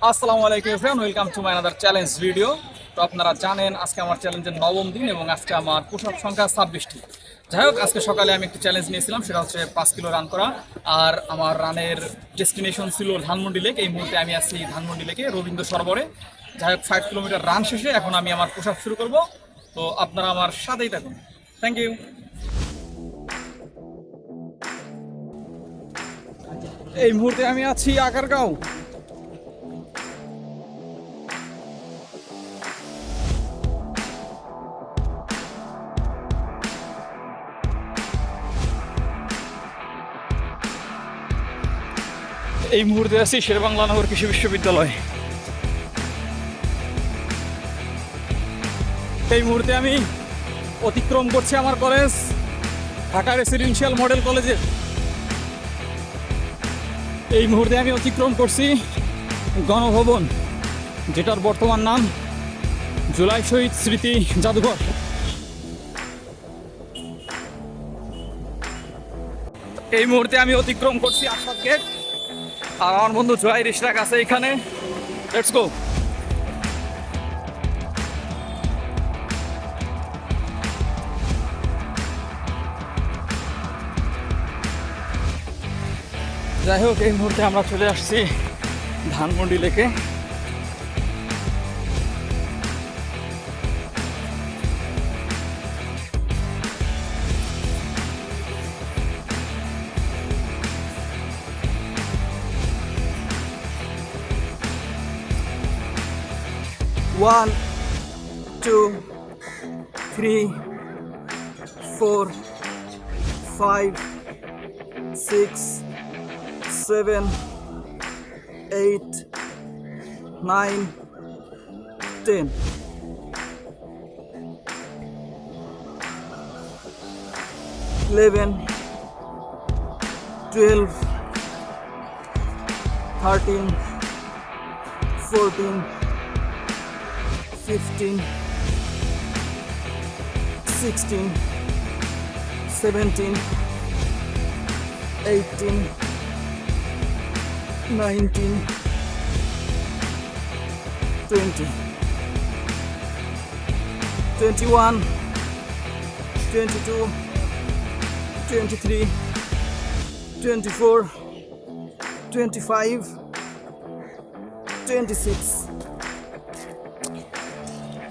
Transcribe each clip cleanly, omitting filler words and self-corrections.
আসসালামু আলাইকুম everyone, welcome to my another challenge video. তো আপনারা জানেন আজকে আমার চ্যালেঞ্জের নবম দিন এবং আজকে আমার পুশ আপ সংখ্যা 26টি। যাই হোক, আজকে সকালে আমি একটা চ্যালেঞ্জ নিয়েছিলাম, সেটা হচ্ছে 5 কিলো রান করা। আর আমার রানের ডেস্টিনেশন ছিল ধানমন্ডি লেক। এই মুহূর্তে আমি আছি ধানমন্ডি লেকে রবীন্দ্র সরোবরে। যাই হোক, 5 কিলোমিটার রান শেষে এখন আমি আমার পুশ আপ শুরু করব। তো আপনারা আমার সাথেই থাকুন। Thank you. এই মুহূর্তে আমি আছি আগারগাঁও। এই মুহূর্তে আছি শেরেবাংলা নগর কৃষি বিশ্ববিদ্যালয়। এই মুহূর্তে আমি অতিক্রম করছি আমার কলেজ, ঢাকা রেসিডেন্সিয়াল মডেল কলেজের। এই মুহূর্তে আমি অতিক্রম করছি গণভবন, যেটার বর্তমান নাম জুলাই শহীদ স্মৃতি জাদুঘর। এই মুহূর্তে আমি অতিক্রম করছি আশাদ গেট, আর আমার বন্ধু জয় রিশরাক আছে এখানে। Let's go. যাই হোক, এই মুহূর্তে আমরা চলে আসছি ধানমন্ডি লেকে। One, two, three, four, five, six, seven, 8, 9, 10. 11, 12, 13, 14, 15, 16, 17, 18, 19, 20, 21, 22, 23, 24, 25, 26.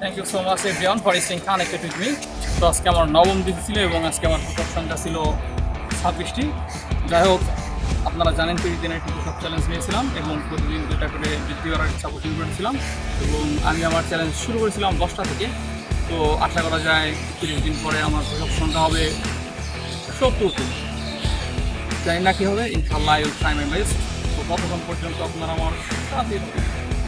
Thank you so much everyone for staying connected with me. তো আজকে আমার নবম দিন ছিল এবং আজকে আমার পুশ আপ সংখ্যা ছিল 26টি। যাই হোক, আপনারা জানেন 30 দিনের একটি পুশ আপ চ্যালেঞ্জ নিয়েছিলাম এবং প্রতিদিন 2টা করে বৃদ্ধি করার ইচ্ছা পোষণ করেছিলাম এবং আমি আমার চ্যালেঞ্জ শুরু করেছিলাম 10টা থেকে। তো আশা করা যায় 30 দিন পরে আমার পুশ আপ সংখ্যা হবে 70টি। জানি না কী হবে, ইনশাআল্লাহ I will try my best. তো ততক্ষণ পর্যন্ত আপনারা আমার সাথে থাকুন।